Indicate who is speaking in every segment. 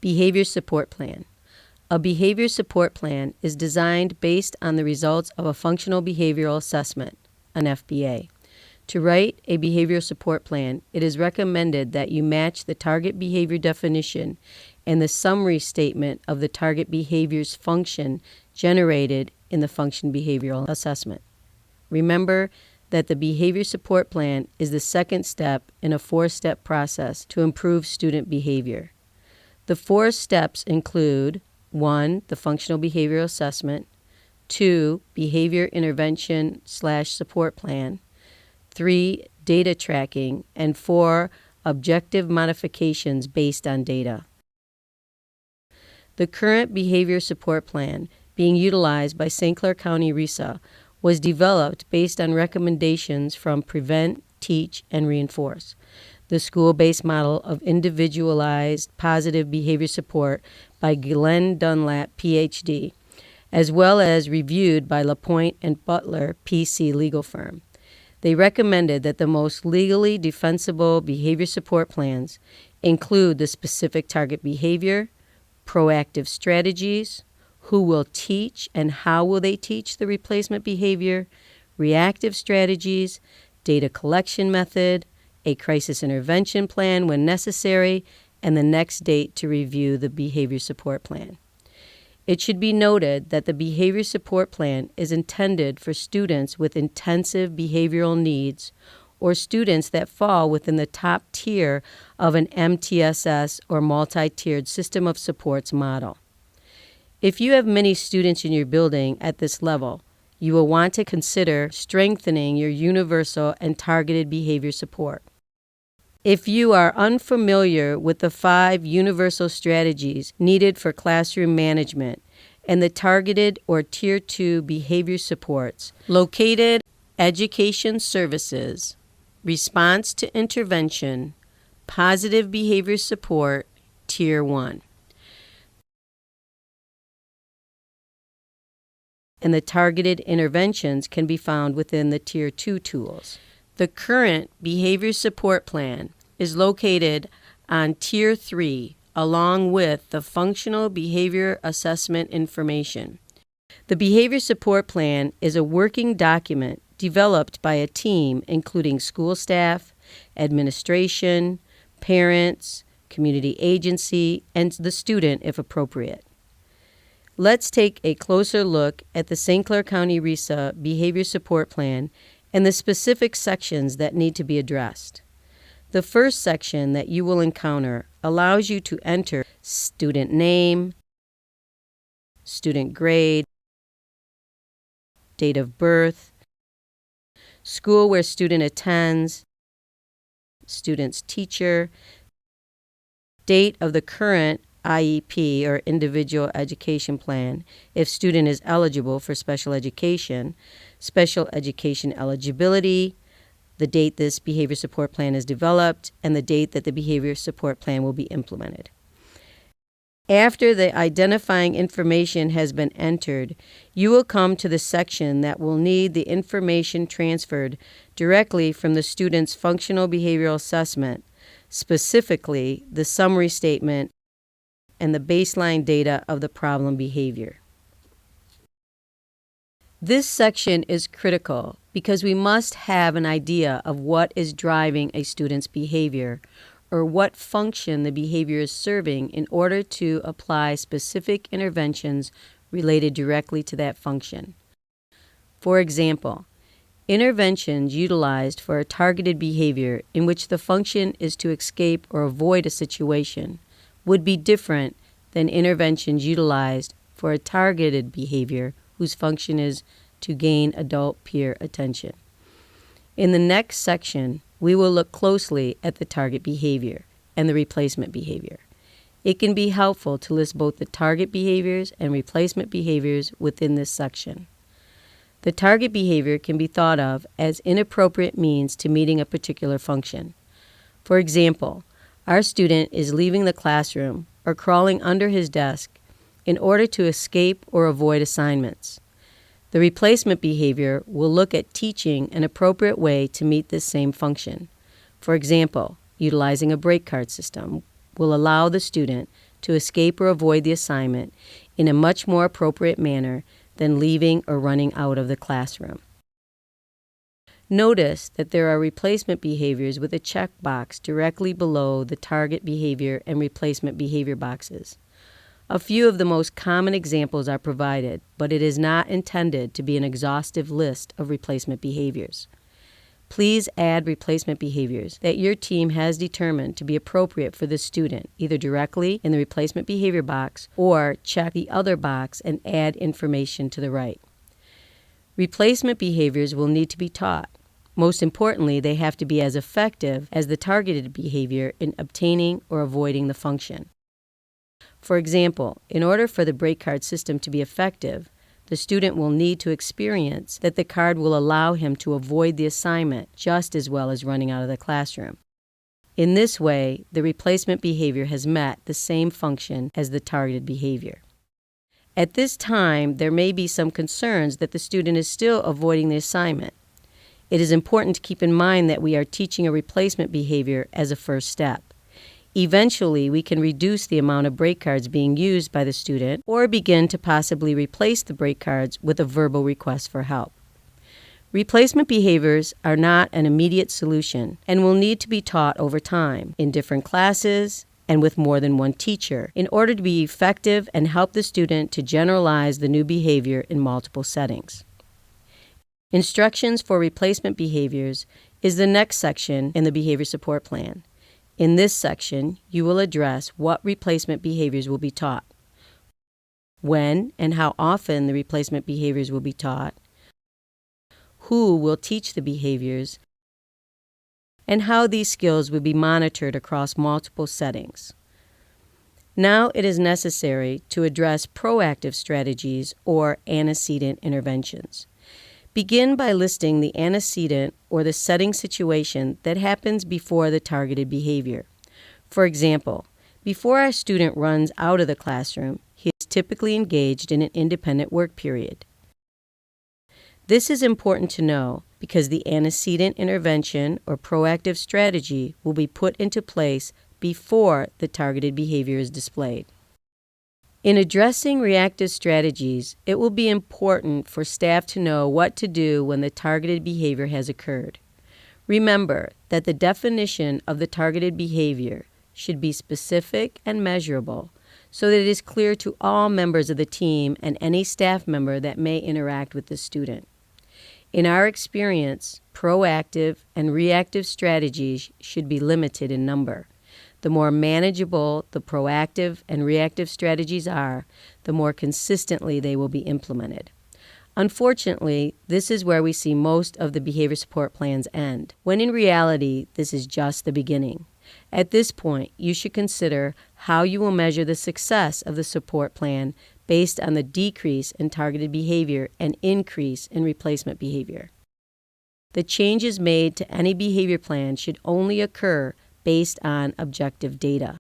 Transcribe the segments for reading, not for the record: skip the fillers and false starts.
Speaker 1: Behavior Support Plan. A behavior support plan is designed based on the results of a functional behavioral assessment, an FBA. To write a behavior support plan, it is recommended that you match the target behavior definition and the summary statement of the target behavior's function generated in the function behavioral assessment. Remember that the behavior support plan is the second step in a four-step process to improve student behavior. The four steps include 1. The functional behavioral assessment, 2. Behavior intervention/support plan, 3. Data tracking, and 4. Objective modifications based on data. The current behavior support plan being utilized by St. Clair County RESA was developed based on recommendations from Prevent, Teach, and Reinforce, the school-based model of individualized positive behavior support by Glenn Dunlap, Ph.D., as well as reviewed by LaPointe and Butler, P.C. legal firm. They recommended that the most legally defensible behavior support plans include the specific target behavior, proactive strategies, who will teach and how will they teach the replacement behavior, reactive strategies, data collection method, a crisis intervention plan when necessary, and the next date to review the behavior support plan. It should be noted that the behavior support plan is intended for students with intensive behavioral needs or students that fall within the top tier of an MTSS or multi-tiered system of supports model. If you have many students in your building at this level, you will want to consider strengthening your universal and targeted behavior support. If you are unfamiliar with the 5 universal strategies needed for classroom management and the targeted or Tier 2 behavior supports located education services, response to intervention, positive behavior support, Tier 1. And the targeted interventions can be found within the Tier 2 tools. The current behavior support plan is located on Tier 3 along with the functional behavior assessment information. The behavior support plan is a working document developed by a team including school staff, administration, parents, community agency, and the student if appropriate. Let's take a closer look at the St. Clair County RESA Behavior Support Plan and the specific sections that need to be addressed. The first section that you will encounter allows you to enter student name, student grade, date of birth, school where student attends, student's teacher, date of the current IEP or individual education plan if student is eligible for special education eligibility, the date this behavior support plan is developed, and the date that the behavior support plan will be implemented. After the identifying information has been entered, you will come to the section that will need the information transferred directly from the student's functional behavioral assessment, specifically the summary statement and the baseline data of the problem behavior. This section is critical because we must have an idea of what is driving a student's behavior or what function the behavior is serving in order to apply specific interventions related directly to that function. For example, interventions utilized for a targeted behavior in which the function is to escape or avoid a situation would be different than interventions utilized for a targeted behavior whose function is to gain adult peer attention. In the next section, we will look closely at the target behavior and the replacement behavior. It can be helpful to list both the target behaviors and replacement behaviors within this section. The target behavior can be thought of as inappropriate means to meeting a particular function. For example, our student is leaving the classroom or crawling under his desk in order to escape or avoid assignments. The replacement behavior will look at teaching an appropriate way to meet this same function. For example, utilizing a break card system will allow the student to escape or avoid the assignment in a much more appropriate manner than leaving or running out of the classroom. Notice that there are replacement behaviors with a checkbox directly below the target behavior and replacement behavior boxes. A few of the most common examples are provided, but it is not intended to be an exhaustive list of replacement behaviors. Please add replacement behaviors that your team has determined to be appropriate for the student, either directly in the replacement behavior box or check the other box and add information to the right. Replacement behaviors will need to be taught. Most importantly, they have to be as effective as the targeted behavior in obtaining or avoiding the function. For example, in order for the break card system to be effective, the student will need to experience that the card will allow him to avoid the assignment just as well as running out of the classroom. In this way, the replacement behavior has met the same function as the targeted behavior. At this time, there may be some concerns that the student is still avoiding the assignment. It is important to keep in mind that we are teaching a replacement behavior as a first step. Eventually, we can reduce the amount of break cards being used by the student or begin to possibly replace the break cards with a verbal request for help. Replacement behaviors are not an immediate solution and will need to be taught over time in different classes and with more than one teacher in order to be effective and help the student to generalize the new behavior in multiple settings. Instructions for replacement behaviors is the next section in the behavior support plan. In this section, you will address what replacement behaviors will be taught, when and how often the replacement behaviors will be taught, who will teach the behaviors, and how these skills will be monitored across multiple settings. Now it is necessary to address proactive strategies or antecedent interventions. Begin by listing the antecedent or the setting situation that happens before the targeted behavior. For example, before our student runs out of the classroom, he is typically engaged in an independent work period. This is important to know because the antecedent intervention or proactive strategy will be put into place before the targeted behavior is displayed. In addressing reactive strategies, it will be important for staff to know what to do when the targeted behavior has occurred. Remember that the definition of the targeted behavior should be specific and measurable so that it is clear to all members of the team and any staff member that may interact with the student. In our experience, proactive and reactive strategies should be limited in number. The more manageable the proactive and reactive strategies are, the more consistently they will be implemented. Unfortunately, this is where we see most of the behavior support plans end, when in reality, this is just the beginning. At this point, you should consider how you will measure the success of the support plan based on the decrease in targeted behavior and increase in replacement behavior. The changes made to any behavior plan should only occur based on objective data.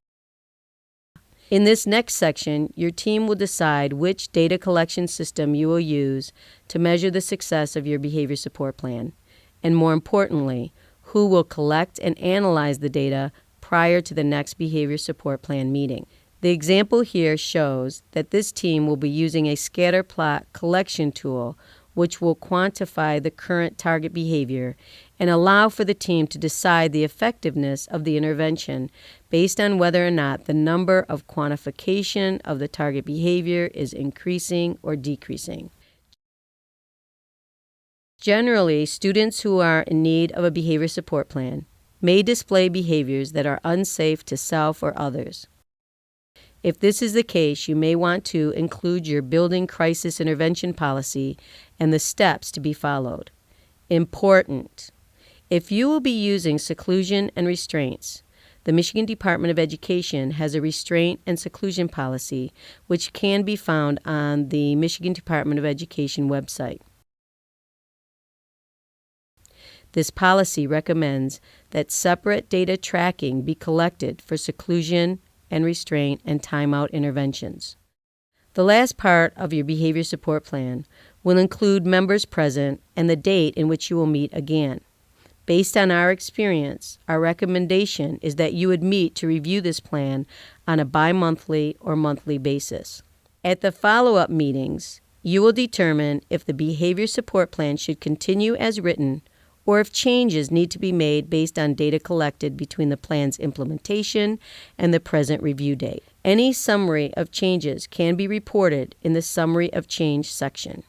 Speaker 1: In this next section, your team will decide which data collection system you will use to measure the success of your behavior support plan, and more importantly, who will collect and analyze the data prior to the next behavior support plan meeting. The example here shows that this team will be using a scatter plot collection tool which will quantify the current target behavior and allow for the team to decide the effectiveness of the intervention based on whether or not the number of quantification of the target behavior is increasing or decreasing. Generally, students who are in need of a behavior support plan may display behaviors that are unsafe to self or others. If this is the case, you may want to include your building crisis intervention policy and the steps to be followed. Important. If you will be using seclusion and restraints, the Michigan Department of Education has a restraint and seclusion policy which can be found on the Michigan Department of Education website. This policy recommends that separate data tracking be collected for seclusion and restraint and timeout interventions. The last part of your behavior support plan will include members present and the date in which you will meet again. Based on our experience, our recommendation is that you would meet to review this plan on a bi-monthly or monthly basis. At the follow-up meetings, you will determine if the behavior support plan should continue as written or if changes need to be made based on data collected between the plan's implementation and the present review date. Any summary of changes can be reported in the Summary of Change section.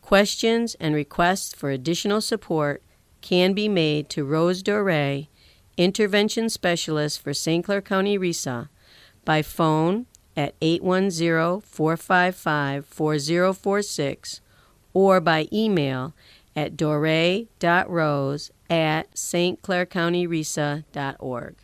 Speaker 1: Questions and requests for additional support can be made to Rose Doré, Intervention Specialist for St. Clair County RESA, by phone at 810-455-4046 or by email at doré.rose@stclaircountyresa.org.